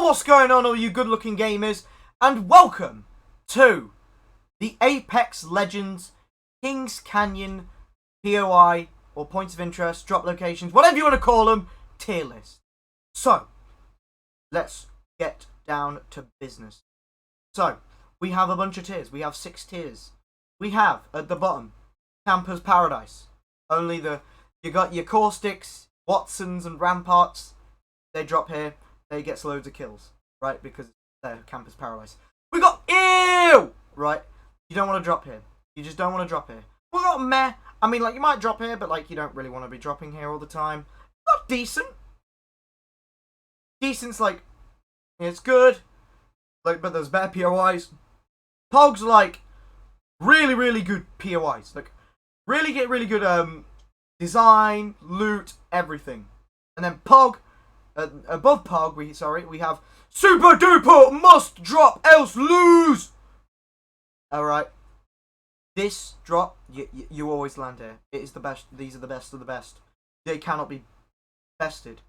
what's going on, all you good-looking gamers, and welcome to the Apex Legends Kings Canyon POI, or points of interest, drop locations, whatever you want to call them, tier list. So, let's get down to business. So, we have a bunch of tiers. We have 6 tiers. We have, at the bottom, Camper's Paradise. Only you got your Caustics, Watsons, and Ramparts. They drop here. They get loads of kills, right? Because they're Camper's Paradise. We got Ew! Right? You don't want to drop here. You just don't want to drop here. We got Meh. I mean, like, you might drop here, but, like, you don't really want to be dropping here all the time. Not decent. Decent's, like, it's good. Like, but there's better POIs. Pog's, like, really, really good POIs. Like, really good, design, loot, everything. And then Pog, above Pog, we have Super Duper Must Drop Else Lose. Alright. This drop, you always land here. It is the best. These are the best of the best. They cannot be bested.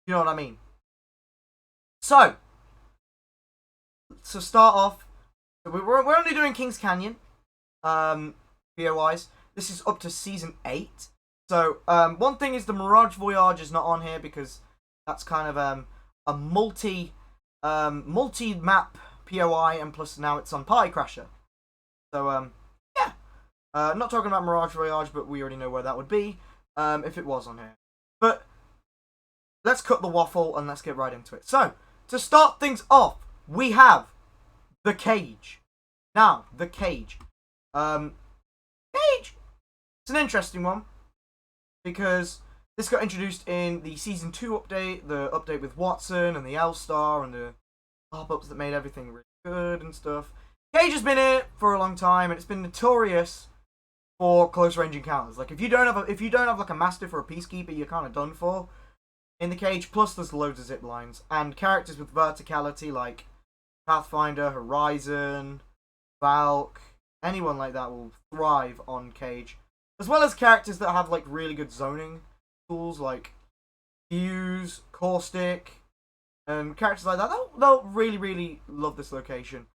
You know what I mean? So, to start off, we're only doing Kings Canyon, POIs. This is up to Season 8. So, one thing is the Mirage Voyage is not on here because that's kind of a multi-map POI, and plus now it's on Party Crasher. So, yeah. Not talking about Mirage Voyage, but we already know where that would be if it was on here. But let's cut the waffle and let's get right into it. So, to start things off, we have the Cage. Now, the Cage. Cage! It's an interesting one because this got introduced in the Season 2 update, the update with Watson and the L-Star and the pop-ups that made everything really good and stuff. Cage has been here for a long time, and it's been notorious for close-range encounters. Like, if you don't have like a Mastiff or a Peacekeeper, you're kind of done for in the Cage. Plus, there's loads of zip lines and characters with verticality like Pathfinder, Horizon, Valk. Anyone like that will thrive on Cage, as well as characters that have like really good zoning tools like Fuse, Caustic, and characters like that. They'll really love this location.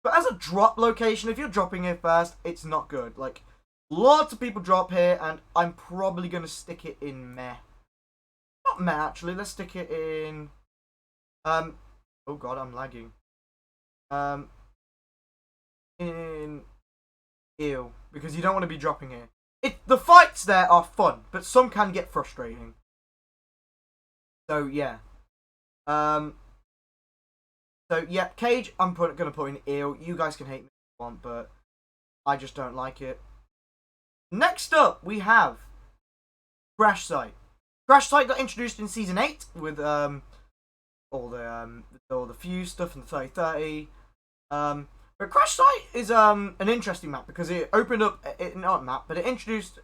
But as a drop location, if you're dropping here first, it's not good. Like, lots of people drop here, and I'm probably going to stick it in Meh. Not Meh, actually. Let's stick it in... oh god, I'm lagging. In... Ew. Because you don't want to be dropping here. The fights there are fun, but some can get frustrating. So, yeah. So, yeah, Cage, I'm going to put in Ew. You guys can hate me if you want, but I just don't like it. Next up, we have Crash Site. Crash Site got introduced in Season 8 with all the Fuse stuff and the 3030. But Crash Site is an interesting map because it opened up, not a map, but it introduced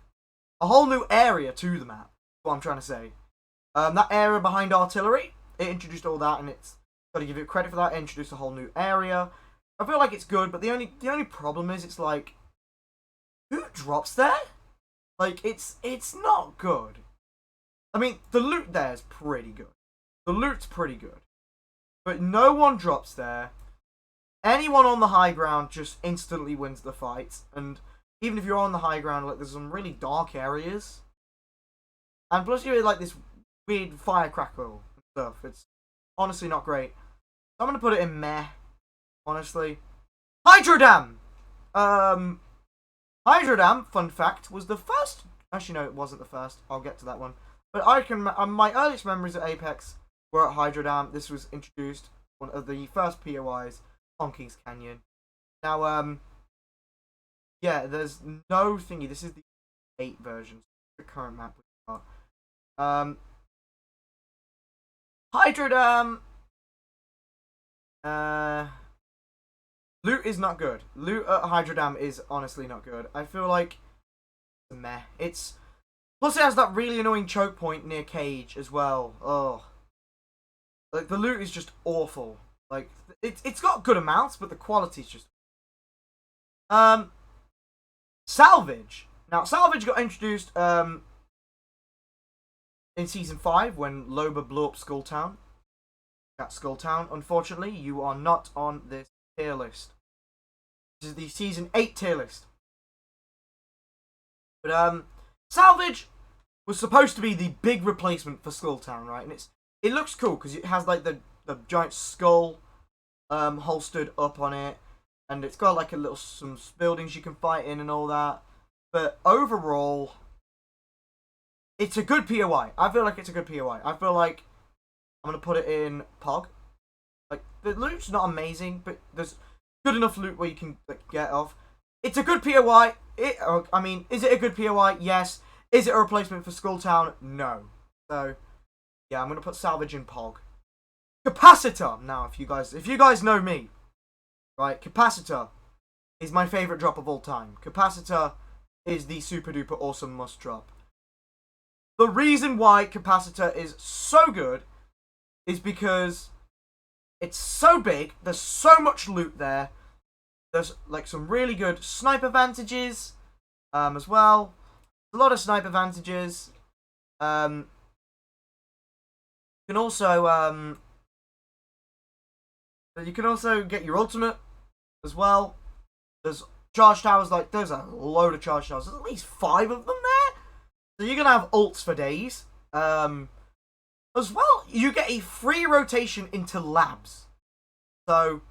a whole new area to the map. What I'm trying to say. That area behind artillery, it introduced all that, and it's got to give it credit for that. It introduced a whole new area. I feel like it's good, but the only problem is it's like, who drops there? Like, it's not good. I mean, the loot there is pretty good. The loot's pretty good. But no one drops there. Anyone on the high ground just instantly wins the fight. And even if you're on the high ground, like, there's some really dark areas. And plus you have, like, this weird firecracker and stuff. It's honestly not great. So I'm going to put it in Meh, honestly. Hydro Dam! Hydro Dam, fun fact, was the first... Actually, no, it wasn't the first. I'll get to that one. But I can... my earliest memories at Apex were at Hydro Dam. This was introduced, one of the first POIs on Kings Canyon. Now, yeah, there's no thingy. This is the 8 version. The current map we've got. Hydro Dam... loot is not good. Loot at Hydro Dam is honestly not good. I feel like Meh. Plus it has that really annoying choke point near Cage as well. Oh, like the loot is just awful. Like it's got good amounts, but the quality's just salvage. Now salvage got introduced in Season 5 when Loba blew up Skulltown. at Skulltown. Unfortunately, you are not on this tier list. This is the Season 8 tier list. But, Salvage was supposed to be the big replacement for Skulltown, right? And it looks cool because it has like the giant skull holstered up on it, and it's got like some buildings you can fight in and all that. But overall, it's a good POI. I feel like it's a good POI. I feel like I'm gonna put it in Pog. Like, the loot's not amazing, but there's good enough loot where you can like, get off. It's a good POI. I mean, is it a good POI? Yes. Is it a replacement for Skulltown? No. So, yeah, I'm gonna put Salvage in Pog. Capacitor. Now, if you guys know me, right? Capacitor is my favorite drop of all time. Capacitor is the super duper awesome must drop. The reason why Capacitor is so good is because it's so big. There's so much loot there. There's like some really good sniper advantages as well. A lot of sniper advantages. You can also get your ultimate as well. There's charge towers, like there's a load of charge towers. There's at least 5 of them there. So you're gonna have ults for days. As well, you get a free rotation into labs. So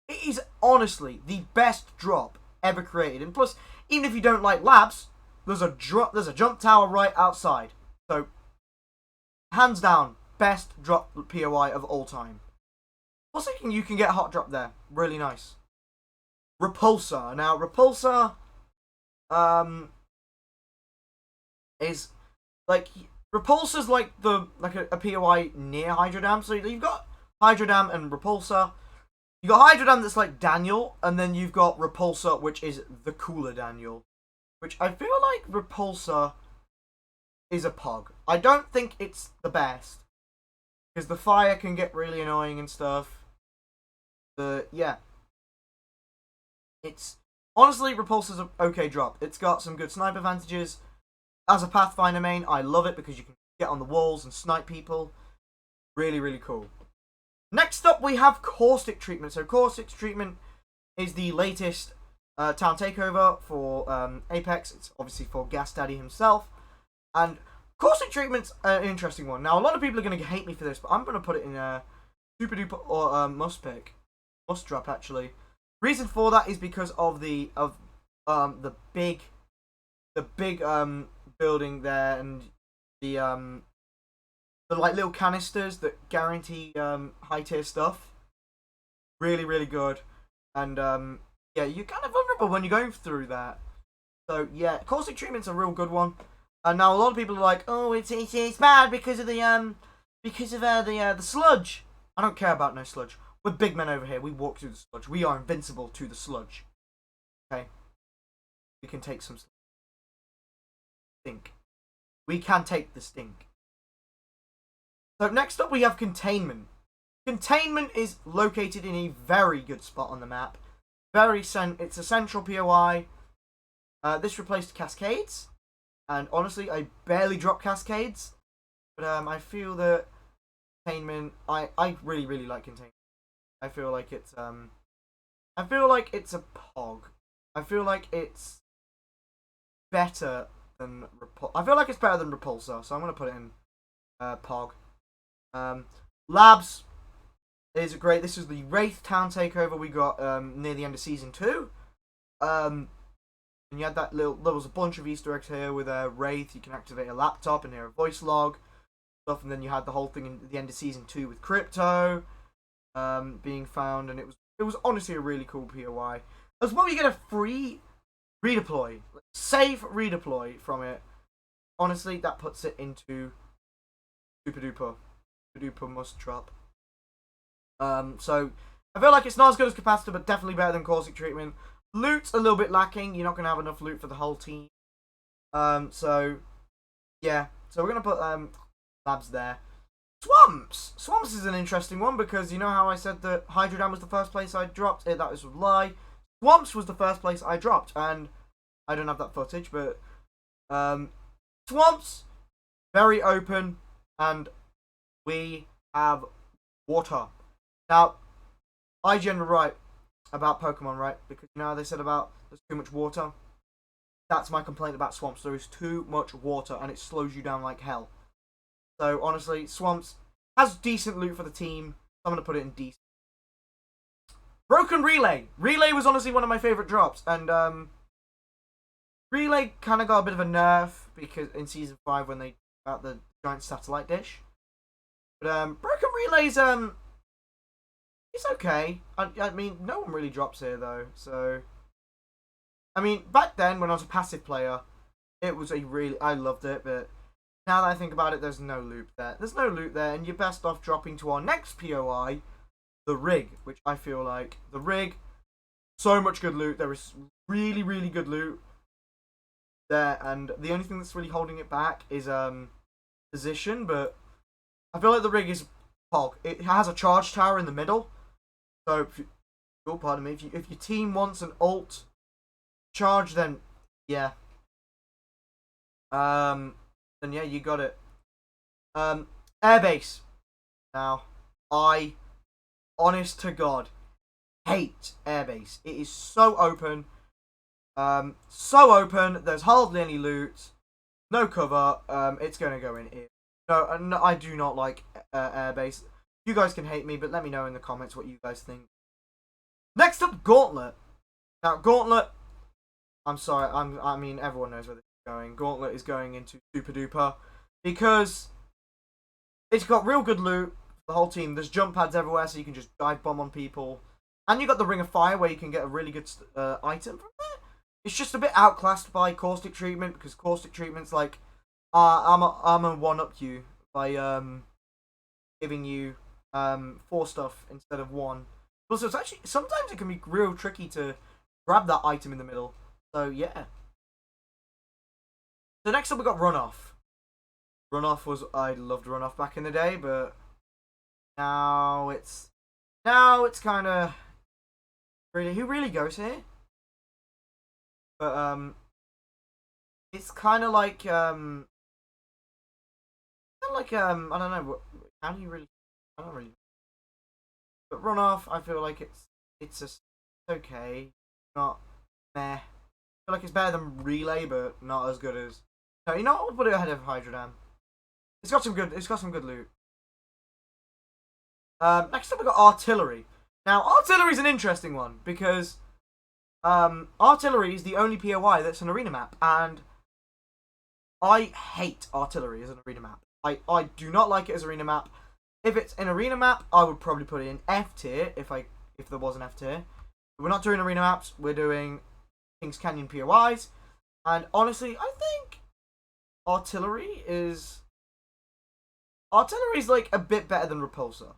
it is honestly the best drop ever created. And plus, even if you don't like labs, there's a jump tower right outside. So hands down, best drop POI of all time. Also, you can get a hot drop there. Really nice. Repulsor. Now, Repulsor is like Repulsor's like a POI near Hydrodam. So you've got Hydrodam and Repulsor. You got Hydrodam that's like Daniel, and then you've got Repulsor, which is the cooler Daniel. Which I feel like Repulsor is a Pog. I don't think it's the best, because the fire can get really annoying and stuff. But yeah, it's honestly Repulsor's an okay drop. It's got some good sniper advantages. As a Pathfinder main, I love it because you can get on the walls and snipe people. Really, really cool. Next up, we have Caustic Treatment. So Caustic Treatment is the latest town takeover for Apex. It's obviously for Gas Daddy himself. And Caustic Treatment's an interesting one. Now, a lot of people are going to hate me for this, but I'm going to put it in a super duper or must drop actually. Reason for that is because of the big building there, and the like little canisters that guarantee high tier stuff. Really, really good. And yeah, you're kind of vulnerable when you're going through that. So yeah, Caustic Treatment's a real good one. And now a lot of people are like, oh, it's bad because of the sludge. I don't care about no sludge. We're big men over here. We walk through the sludge. We are invincible to the sludge. Okay, we can take some stink. We can take the stink. So next up we have Containment. Containment is located in a very good spot on the map. It's a central POI. This replaced Cascades. And honestly, I barely drop Cascades. But I feel that Containment, I really, really like Containment. I feel like it's a Pog. I feel like it's better than Repulsor, so I'm gonna put it in Pog. Labs is great. This is the Wraith town takeover we got near the end of season 2. And you had there was a bunch of Easter eggs here with Wraith. You can activate a laptop and hear a voice log stuff, and then you had the whole thing in the end of season 2 with Crypto being found, and it was honestly a really cool POI. As well, you get a free redeploy, safe redeploy from it. Honestly, that puts it into super duper must drop. So I feel like it's not as good as Capacitor, but definitely better than Caustic Treatment. Loot's a little bit lacking. You're not gonna have enough loot for the whole team. So yeah, so we're gonna put labs there. Swamps is an interesting one, because you know how I said that Hydrodam was the first place I dropped? That was a lie. Swamps was the first place I dropped, and I don't have that footage, but Swamps, very open, and we have water. Now, IGN were right about Pokemon, right? Because you know how they said about there's too much water? That's my complaint about swamps. There is too much water and it slows you down like hell. So honestly, swamps has decent loot for the team. I'm gonna put it in decent. Broken Relay. Relay was honestly one of my favorite drops, and Relay kind of got a bit of a nerf because in season 5 when they got the giant satellite dish. But Broken Relay's it's okay. I mean, no one really drops here though, so. I mean, back then when I was a passive player, it was I loved it, but now that I think about it, there's no loot there. There's no loot there, and you're best off dropping to our next POI, the Rig, which I feel like the Rig, so much good loot. There is really, really good loot there, and the only thing that's really holding it back is position. But I feel like the Rig is Pog. It has a charge tower in the middle, so pardon me. If your team wants an ult charge, then yeah. Then yeah, you got it. Airbase. Now, I, honest to God, hate Airbase. It is so open. So open. There's hardly any loot. No cover. It's gonna go in here. No, I do not like Airbase. You guys can hate me, but let me know in the comments what you guys think. Next up, Gauntlet. Now, Gauntlet. I'm sorry. I mean, everyone knows where this is going. Gauntlet is going into Super Duper because it's got real good loot for the whole team. There's jump pads everywhere, so you can just dive bomb on people. And you got the Ring of Fire, where you can get a really good item from there. It's just a bit outclassed by Caustic Treatment because Caustic Treatment's like, I'm a one up you by giving you 4 stuff instead of 1. Plus, it's actually sometimes it can be real tricky to grab that item in the middle. So yeah. So next up we got Runoff. I loved Runoff back in the day, but now it's kind of really, who really goes here? But it's kind of like I don't know, how do you really? I don't really. But Runoff, I feel like it's okay, not meh. I feel like it's better than Relay, but not as good as. No, you know what? We'll put it ahead of Hydro Dam. It's got some good loot. Next up we got Artillery. Now, Artillery is an interesting one because Artillery is the only POI that's an arena map, and I hate Artillery as an arena map. I do not like it as an arena map. If it's an arena map, I would probably put it in F tier if there was an F tier. We're not doing arena maps. We're doing Kings Canyon POIs, and honestly, I think Artillery is like a bit better than Repulsor.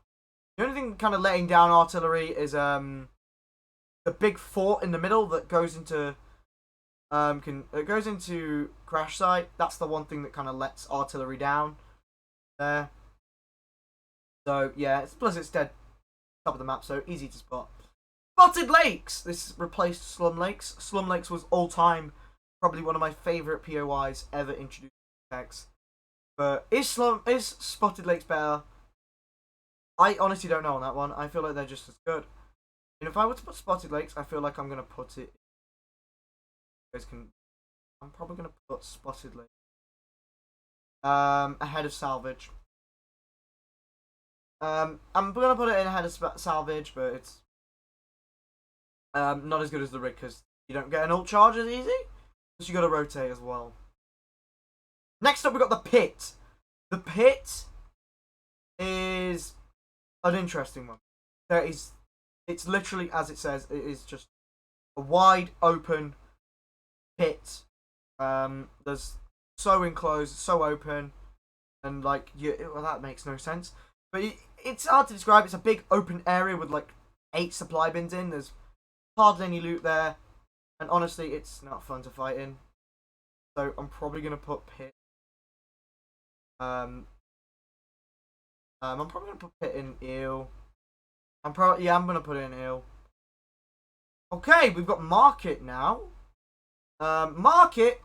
The only thing kind of letting down Artillery is the big fort in the middle that goes into Crash Site. That's the one thing that kind of lets Artillery down there. So yeah, plus it's dead top of the map, so easy to spot. Spotted Lakes. This replaced Slum Lakes. Slum Lakes was all time probably one of my favorite POIs ever introduced to X. But is Spotted Lakes better? I honestly don't know on that one. I feel like they're just as good. And if I were to put Spotted Lakes, I feel like I'm gonna put it. I'm probably gonna put Spotted Lakes ahead of Salvage. I'm gonna put it in ahead of Salvage, but it's not as good as the Rig because you don't get an ult charge as easy. Plus you gotta rotate as well. Next up, we got the Pit. The Pit is an interesting one. It's literally as it says. It is just a wide open pit. There's so enclosed, so open, and like that makes no sense. But it's hard to describe. It's a big open area with like 8 supply bins in. There's hardly any loot there, and honestly, it's not fun to fight in. So I'm probably gonna put Pit. I'm probably gonna put Pit in Eel. I'm gonna put it in Eel. Okay, we've got Market now. Market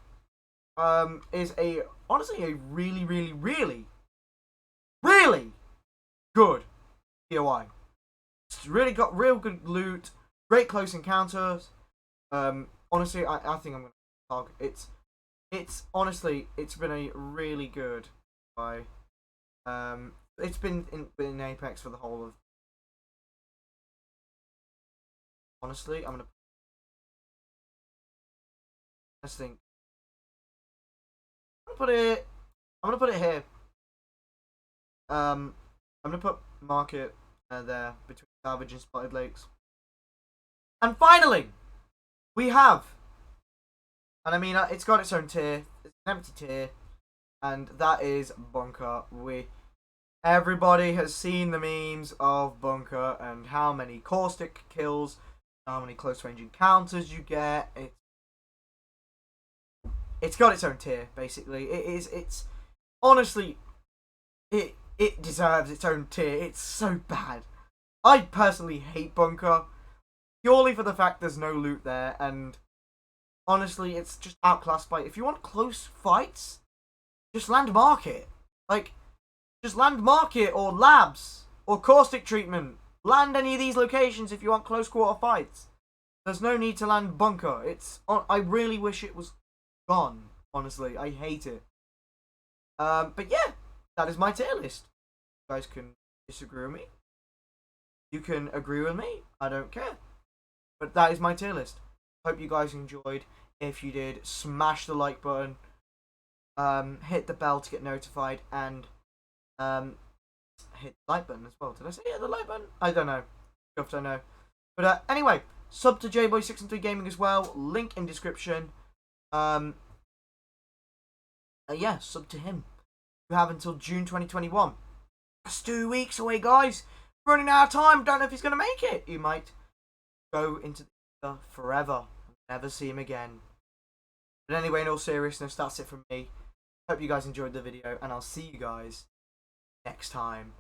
is honestly a really, really, really, really good POI. It's really got real good loot, great close encounters. Honestly, I think I'm gonna talk. It's honestly, it's been a really good POI. It's been in Apex for the whole of. Honestly, I'm gonna. Let's think. I'm gonna put it here. I'm gonna put market there between salvage and spotted lakes. And finally, we have, and I mean it's got its own tier. It's an empty tier, and that is bunker. Everybody has seen the memes of bunker and how many caustic kills, how many close range encounters you get. It's got its own tier, basically. It's honestly, it deserves its own tier. It's so bad. I personally hate bunker, purely for the fact there's no loot there, and honestly, it's just outclassed by. If you want close fights, just land market. Like, just land market or labs or caustic treatment. Land any of these locations if you want close quarter fights. There's no need to land bunker. I really wish it was gone. Honestly, I hate it. But yeah, that is my tier list. You guys can disagree with me. You can agree with me. I don't care. But that is my tier list. Hope you guys enjoyed. If you did, smash the like button. Hit the bell to get notified, and hit the like button as well. Did I say hit the like button? I don't know. I don't know. But anyway, sub to JBoy613 Gaming as well. Link in description. Yeah, sub to him. You have until June 2021. That's 2 weeks away, guys. Running out of time. Don't know if he's gonna make it. You might go into the forever and never see him again. But anyway, in all seriousness, that's it from me. Hope you guys enjoyed the video, and I'll see you guys next time.